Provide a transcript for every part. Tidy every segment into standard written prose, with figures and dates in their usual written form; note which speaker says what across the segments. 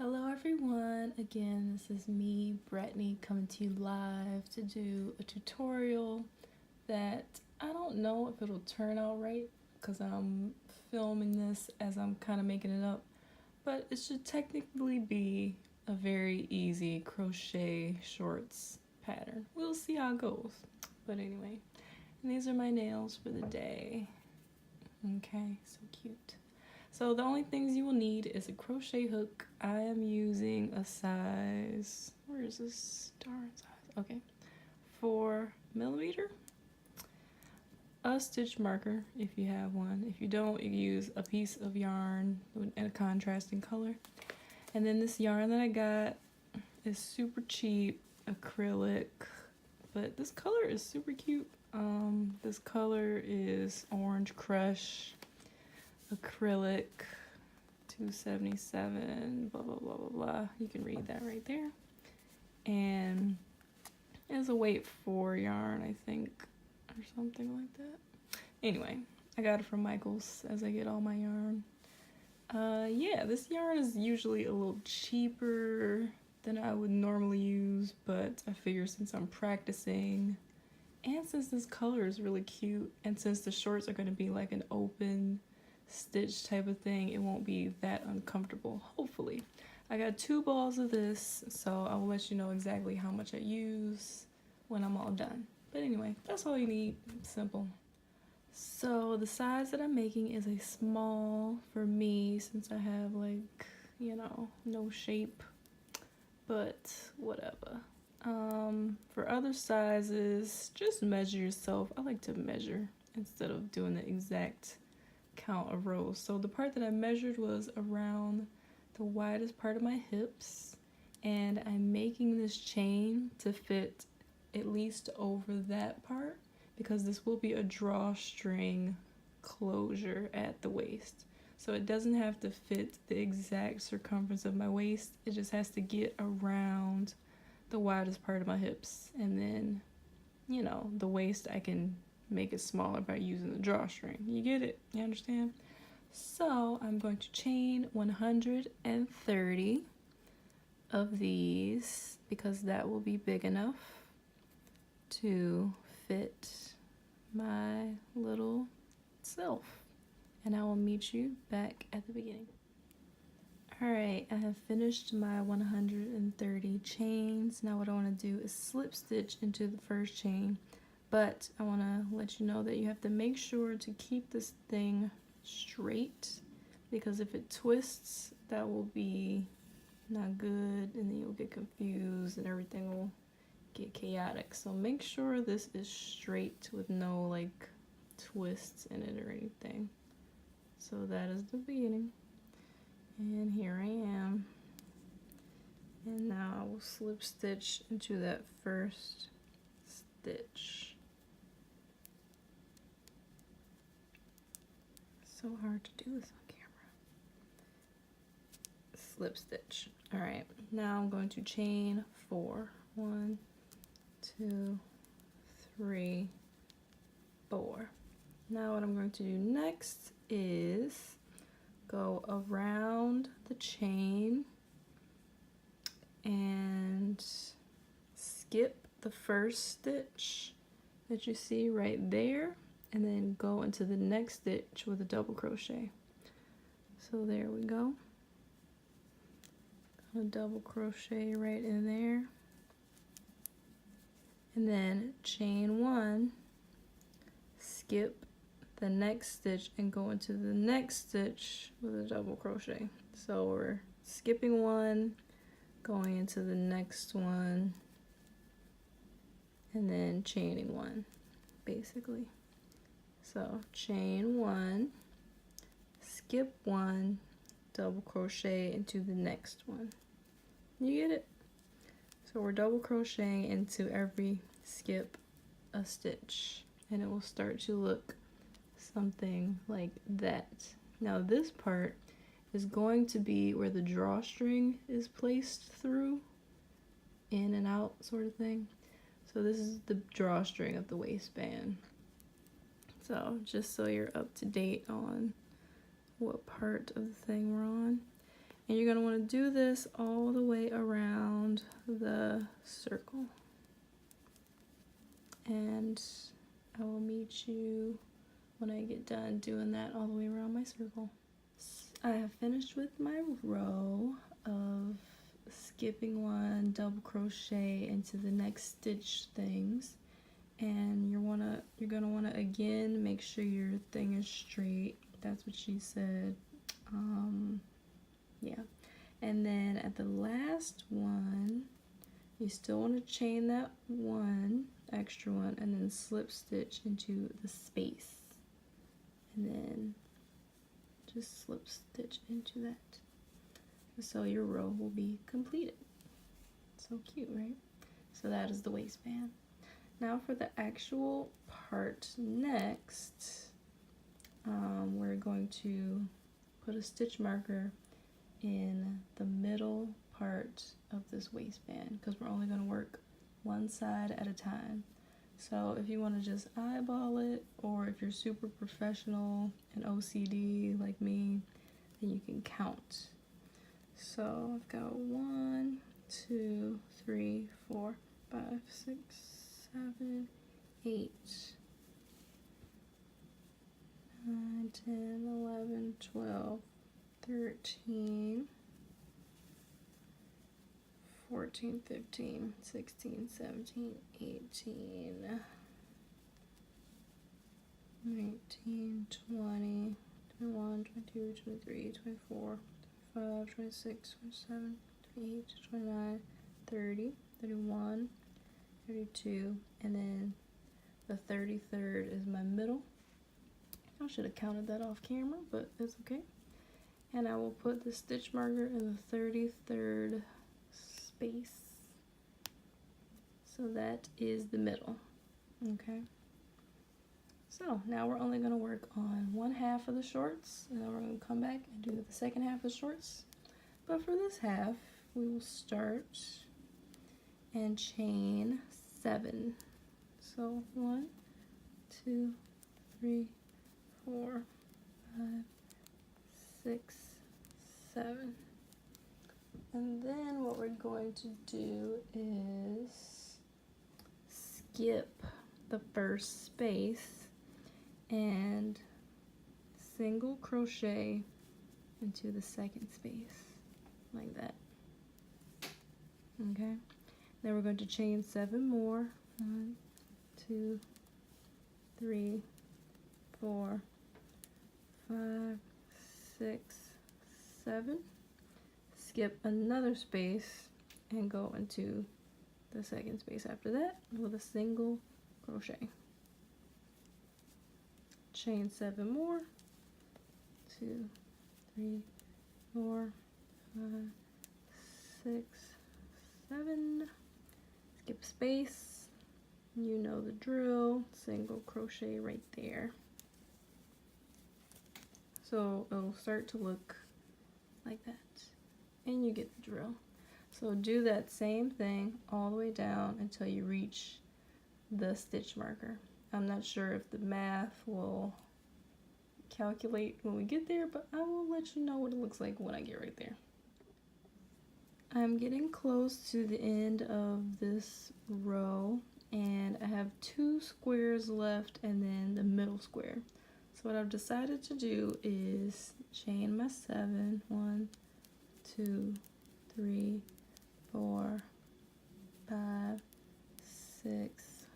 Speaker 1: Hello everyone, again this is me, Brittany, coming to you live to do a tutorial that I don't know if it'll turn out right because I'm filming this as I'm kind of making it up, but it should technically be a very easy crochet shorts pattern. We'll see how it goes, but anyway, and these are my nails for the day. Okay, so cute. So the only things you will need is a crochet hook. I am using a size, where is this darn size? Okay, 4mm. A stitch marker if you have one. If you don't, you can use a piece of yarn in a contrasting color. And then this yarn that I got is super cheap, acrylic, but this color is super cute. This color is Orange Crush acrylic, 277, blah blah blah blah blah. You can read that right there. And it's a weight 4 yarn, I think, or something like that. Anyway, I got it from Michael's as I get all my yarn. Yeah, this yarn is usually a little cheaper than I would normally use, but I figure since I'm practicing and since this color is really cute and since the shorts are going to be like an open stitch type of thing, it won't be that uncomfortable, hopefully. I got 2 balls of this, so I will let you know exactly how much I use when I'm all done. But anyway, that's all you need. Simple. So the size that I'm making is a small for me since I have, like, you know, no shape, but whatever. For other sizes, just measure yourself. I like to measure instead of doing the exact count of rows. So the part that I measured was around the widest part of my hips, and I'm making this chain to fit at least over that part because this will be a drawstring closure at the waist. So it doesn't have to fit the exact circumference of my waist, it just has to get around the widest part of my hips, and then, you know, the waist I can make it smaller by using the drawstring. You get it? You understand? So I'm going to chain 130 of these because that will be big enough to fit my little self. And I will meet you back at the beginning. Alright, I have finished my 130 chains. Now what I want to do is slip stitch into the first chain. But I want to let you know that you have to make sure to keep this thing straight, because if it twists, that will be not good, and then you'll get confused and everything will get chaotic. So make sure this is straight with no like twists in it or anything. So that is the beginning. And here I am. And now I will slip stitch into that first stitch. So hard to do this on camera. Slip stitch. All right, now I'm going to chain 4. 1, 2, 3, 4. Now what I'm going to do next is go around the chain and skip the first stitch that you see right there, and then go into the next stitch with a double crochet. So there we go. A double crochet right in there, and then chain 1, skip the next stitch and go into the next stitch with a double crochet. So we're skipping 1, going into the next one, and then chaining 1, basically. So chain 1, skip 1, double crochet into the next one. You get it? So we're double crocheting into every skip a stitch, and it will start to look something like that. Now this part is going to be where the drawstring is placed through, in and out sort of thing. So this is the drawstring of the waistband. So just so you're up to date on what part of the thing we're on. And you're gonna wanna do this all the way around the circle. And I will meet you when I get done doing that all the way around my circle. I have finished with my row of skipping one, double crochet into the next stitch things. And you're gonna wanna again make sure your thing is straight. That's what she said. Yeah. And then at the last one, you still want to chain that one extra one and then slip stitch into the space. And then just slip stitch into that. So your row will be completed. So cute, right? So that is the waistband. Now for the actual part next, we're going to put a stitch marker in the middle part of this waistband because we're only going to work one side at a time. So if you want to just eyeball it, or if you're super professional and OCD like me, then you can count. So I've got 1, 2, 3, 4, 5, 6, 7, 8, 9, 10, 11, 12, 13, 14, 15, 16, 17, 18, 19, 20, 21, 22, 23, 24, 25, 26, 27, 28, 29, 30, 31, 32, and then the 33rd is my middle. I should have counted that off camera, but it's okay. And I will put the stitch marker in the 33rd space. So that is the middle, okay? So now we're only gonna work on one half of the shorts, and then we're gonna come back and do the second half of the shorts. But for this half, we will start and chain 7. So 1, 2, 3, 4, 5, 6, 7. And then what we're going to do is skip the first space and single crochet into the second space like that. Okay, then we're going to chain 7 more. 1, 2, 3, 4, 5, 6, 7. Skip another space and go into the second space after that with a single crochet. Chain 7 more. 2, 3, 4, 5, 6, 7. Skip space. You know the drill. Single crochet right there. So it'll start to look like that. And you get the drill. So do that same thing all the way down until you reach the stitch marker. I'm not sure if the math will calculate when we get there, but I will let you know what it looks like when I get right there. I'm getting close to the end of this row, and I have 2 squares left and then the middle square. So what I've decided to do is chain my 7. 1, 2, 3, 4, 5, 6,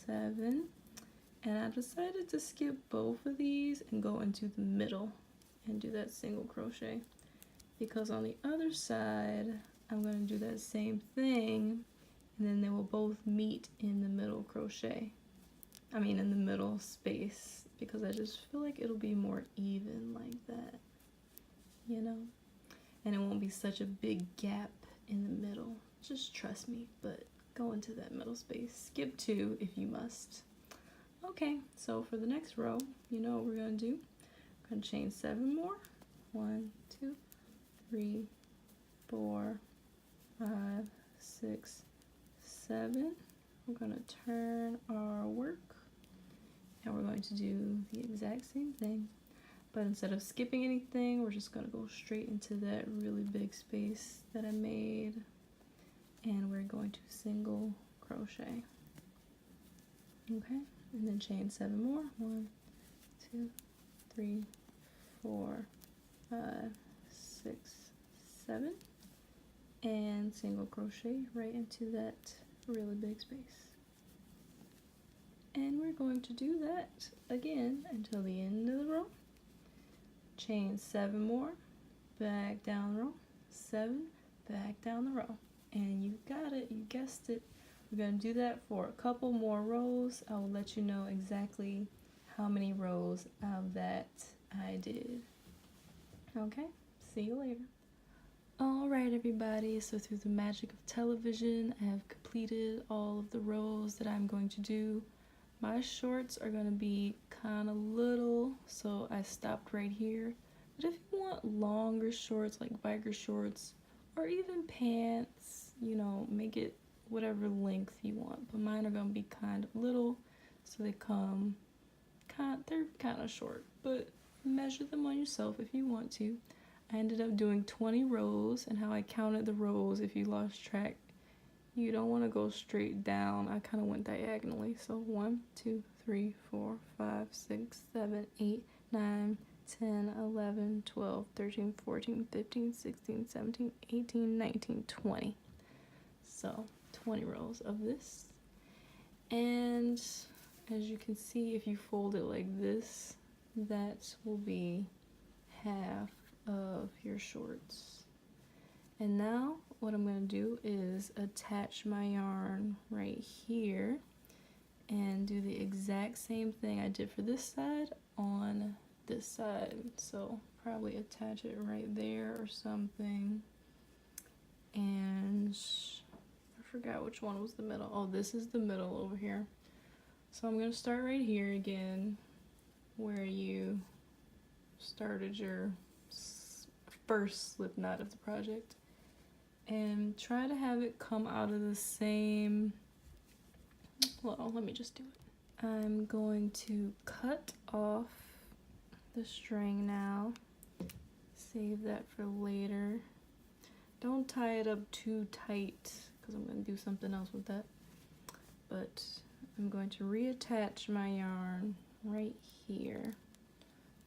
Speaker 1: 7. And I decided to skip both of these and go into the middle and do that single crochet, because on the other side I'm going to do that same thing, and then they will both meet in the middle crochet. I mean in the middle space, because I just feel like it'll be more even like that, you know? And it won't be such a big gap in the middle. Just trust me, but go into that middle space. Skip 2 if you must. Okay, so for the next row, you know what we're gonna do. We're gonna chain 7 more. 1, 2, 3, 4, 5, 6, 7. We're gonna turn our work, and we're going to do the exact same thing. But instead of skipping anything, we're just gonna go straight into that really big space that I made. And we're going to single crochet. Okay, and then chain 7 more. 1, 2, 3, 4, 5, 6, 7. And single crochet right into that really big space. And we're going to do that again until the end of the row. Chain 7 more, back down the row, 7, back down the row. And you got it, you guessed it. We're going to do that for a couple more rows. I will let you know exactly how many rows of that I did. Okay, see you later. Alright everybody, so through the magic of television, I have completed all of the rows that I'm going to do. My shorts are going to be kind of little, so I stopped right here. But if you want longer shorts, like biker shorts, or even pants, you know, make it whatever length you want. But mine are going to be kind of little, so they're kind of short. But measure them on yourself if you want to. I ended up doing 20 rows, and how I counted the rows, if you lost track, you don't want to go straight down. I kind of went diagonally. So 1, 2, 3, 4, 5, 6, 7, 8, 9, 10, 11, 12, 13, 14, 15, 16, 17, 18, 19, 20. So 20 rows of this. And as you can see, if you fold it like this, that will be half of your shorts. And now what I'm going to do is attach my yarn right here and do the exact same thing I did for this side on this side. So probably attach it right there or something. And I forgot which one was the middle. Oh, this is the middle over here. So I'm going to start right here again where you started your first slip knot of the project. And try to have it come out of the same, well, let me just do it. I'm going to cut off the string now. Save that for later. Don't tie it up too tight because I'm going to do something else with that. But I'm going to reattach my yarn right here.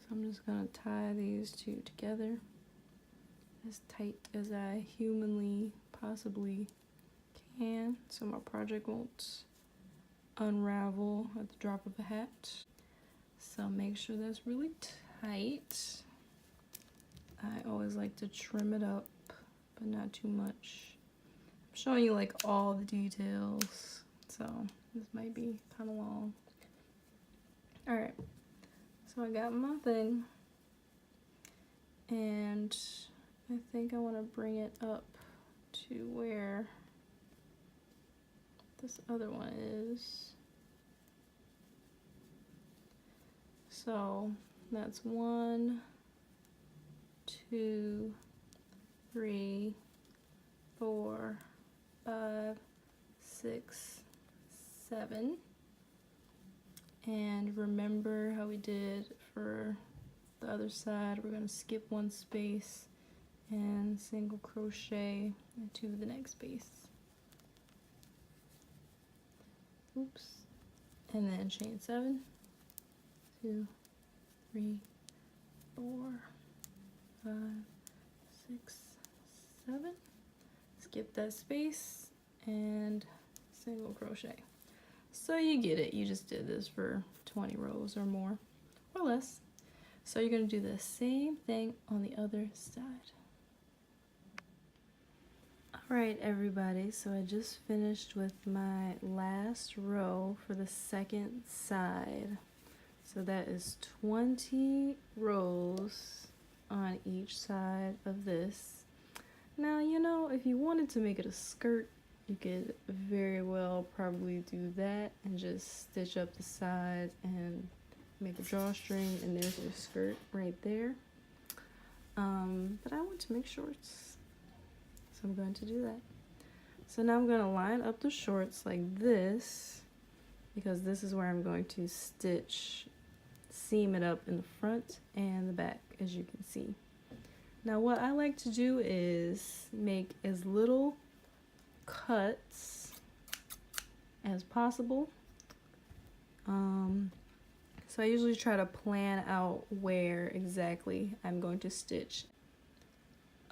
Speaker 1: So I'm just going to tie these two together as tight as I humanly possibly can, so my project won't unravel at the drop of a hat. So make sure that's really tight. I always like to trim it up, but not too much. I'm showing you like all the details, so this might be kind of long. Alright, so I got my thing, and I think I want to bring it up to where this other one is. So that's 1, 2, 3, 4, 5, 6, 7. And remember how we did for the other side, we're going to skip one space and single crochet into the next space. Oops. And then chain 7, 2, 3, 4, 5, 6, 7. Skip that space and single crochet. So you get it. You just did this for 20 rows or more or less. So you're going to do the same thing on the other side. Alright everybody, so I just finished with my last row for the second side. So that is 20 rows on each side of this. Now, you know, if you wanted to make it a skirt, you could very well probably do that and just stitch up the sides and make a drawstring, and there's your skirt right there. But I want to make shorts, so I'm going to do that. So now I'm going to line up the shorts like this, because this is where I'm going to stitch seam it up in the front and the back, as you can see. Now what I like to do is make as little cuts as possible. So I usually try to plan out where exactly I'm going to stitch.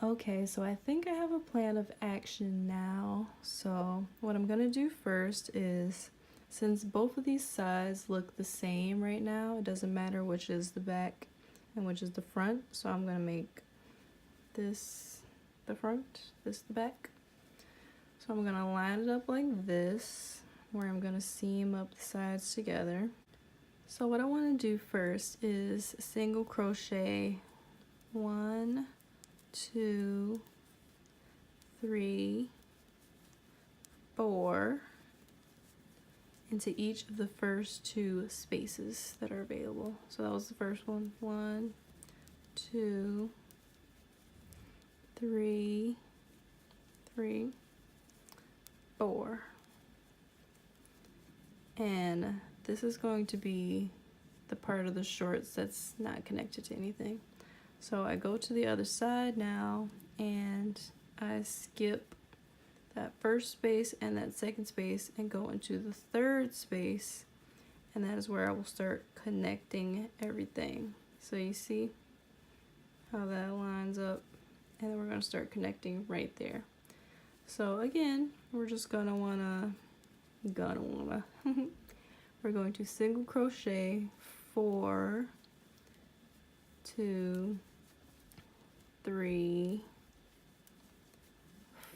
Speaker 1: Okay, so I think I have a plan of action now. So what I'm gonna do first is, since both of these sides look the same right now, it doesn't matter which is the back and which is the front. So I'm gonna make this the front, this the back. So I'm gonna line it up like this, where I'm gonna seam up the sides together. So what I want to do first is single crochet 1, 2, 3, 4 into each of the first 2 spaces that are available. So that was the first one. 1, 2, 3, 4. And this is going to be the part of the shorts that's not connected to anything. So I go to the other side now and I skip that first space and that second space and go into the third space, and that is where I will start connecting everything. So you see how that lines up, and then we're going to start connecting right there. So again, we're just gonna wanna we're going to single crochet 4, 2, 3,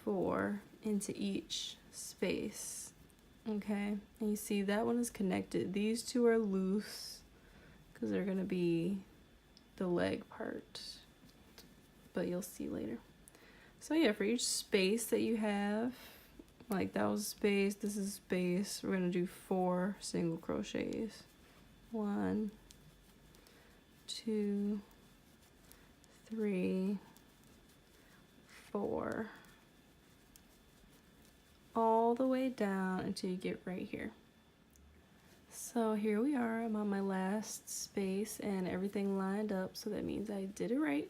Speaker 1: 4 into each space. Okay, and you see that one is connected. These 2 are loose because they're gonna be the leg part, but you'll see later. So yeah, for each space that you have, like that was space, this is space, we're gonna do 4 single crochets. 1, 2, 3, 4, all the way down until you get right here. So here we are, I'm on my last space and everything lined up, so that means I did it right.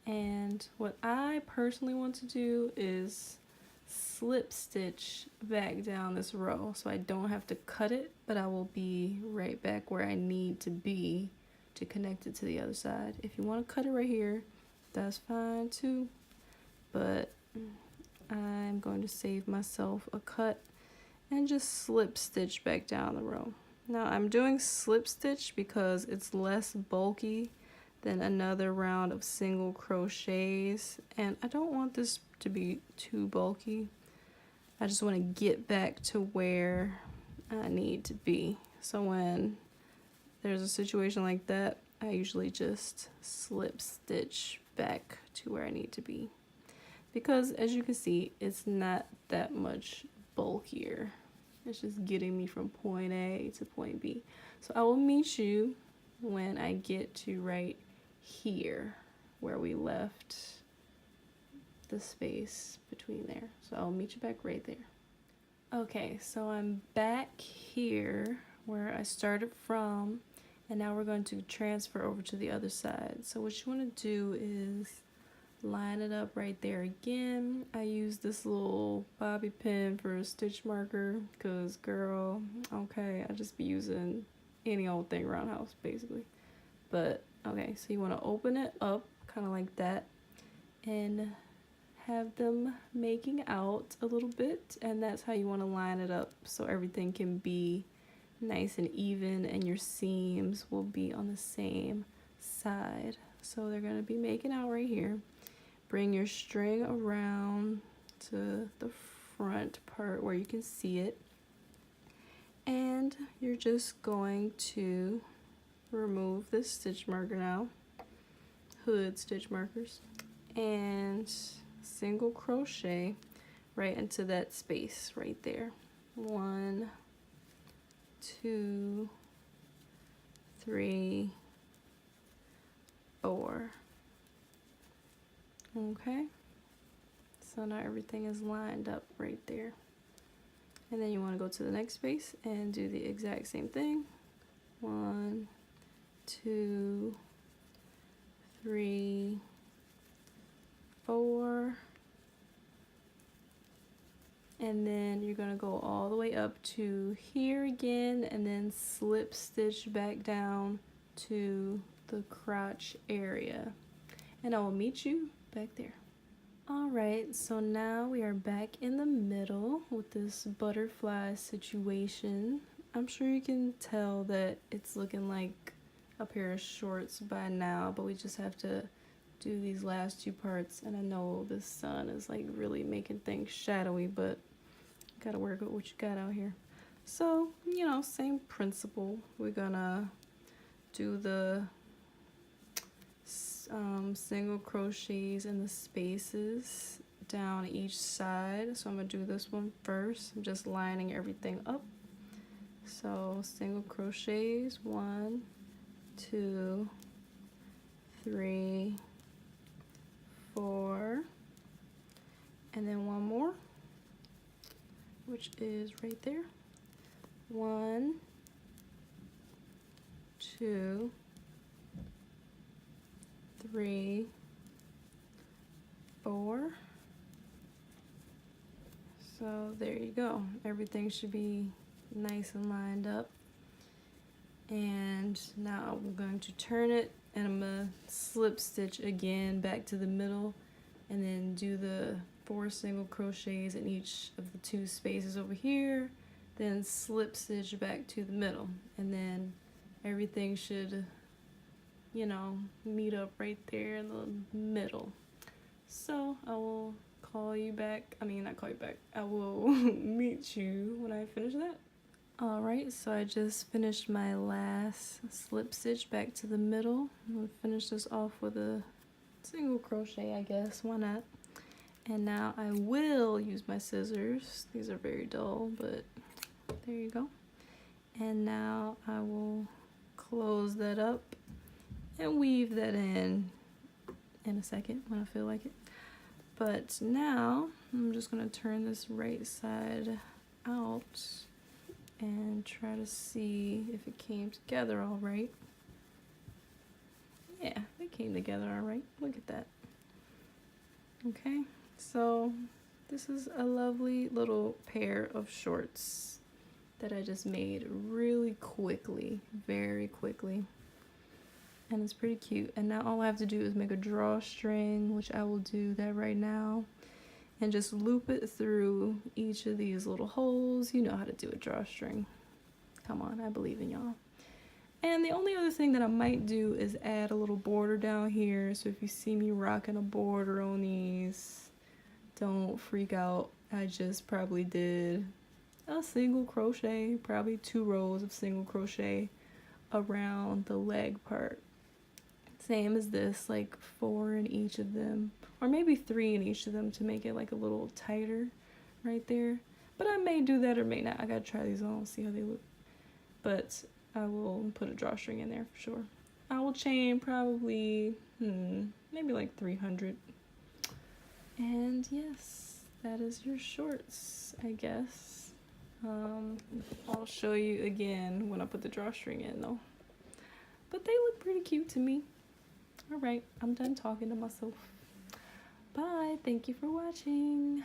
Speaker 1: And what I personally want to do is slip stitch back down this row so I don't have to cut it, but I will be right back where I need to be to connect it to the other side. If you want to cut it right here, that's fine too, but I'm going to save myself a cut and just slip stitch back down the row. Now I'm doing slip stitch because it's less bulky than another round of single crochets, and I don't want this to be too bulky. I just want to get back to where I need to be. So when there's a situation like that, I usually just slip stitch back to where I need to be. Because as you can see, it's not that much bulkier. It's just getting me from point A to point B. So I will meet you when I get to right here where we left the space between there. So I'll meet you back right there. Okay, so I'm back here where I started from, and now we're going to transfer over to the other side. So what you want to do is line it up right there again. I use this little bobby pin for a stitch marker because girl, okay, I just be using any old thing around the house basically. But okay, so you want to open it up kind of like that and have them making out a little bit, and that's how you want to line it up so everything can be nice and even and your seams will be on the same side. So they're going to be making out right here. Bring your string around to the front part where you can see it, and you're just going to remove this stitch marker now, hood stitch markers, and single crochet right into that space right there. 1, 2, 3, 4. Okay, so now everything is lined up right there, and then you want to go to the next space and do the exact same thing. 1, 2, 3, 4, and then you're gonna go all the way up to here again, and then slip stitch back down to the crotch area, and I will meet you back there. Alright, so now we are back in the middle with this butterfly situation. I'm sure you can tell that it's looking like a pair of shorts by now, but we just have to do these last 2 parts, and I know the sun is like really making things shadowy, but you gotta work with what you got out here. So, you know, same principle. We're gonna do the single crochets in the spaces down each side. So I'm gonna do this one first. I'm just lining everything up. So single crochets, 1, 2, 3, 4, and then 1 more, which is right there. 1, 2, 3, 4. So there you go. Everything should be nice and lined up. And now I'm going to turn it, and I'm gonna slip stitch again back to the middle, and then do the 4 single crochets in each of the 2 spaces over here, then slip stitch back to the middle, and then everything should, you know, meet up right there in the middle. So I will call you back. I mean, not call you back. I will meet you when I finish that. Alright, so I just finished my last slip stitch back to the middle. I'm going to finish this off with a single crochet, I guess. Why not? And now I will use my scissors. These are very dull, but there you go. And now I will close that up and weave that in a second when I feel like it. But now I'm just going to turn this right side out and try to see if it came together all right. Yeah, it came together all right. Look at that. Okay, so this is a lovely little pair of shorts that I just made really quickly, very quickly. And it's pretty cute. And now all I have to do is make a drawstring, which I will do that right now, and just loop it through each of these little holes. You know how to do a drawstring. Come on, I believe in y'all. And the only other thing that I might do is add a little border down here. So if you see me rocking a border on these, don't freak out. I just probably did a single crochet, probably 2 rows of single crochet around the leg part. Same as this, like 4 in each of them, or maybe 3 in each of them to make it like a little tighter right there. But I may do that or may not. I gotta try these on, see how they look. But I will put a drawstring in there for sure. I will chain probably, maybe like 300. And yes, that is your shorts, I guess. I'll show you again when I put the drawstring in though. But they look pretty cute to me. Alright, I'm done talking to myself. Bye, thank you for watching.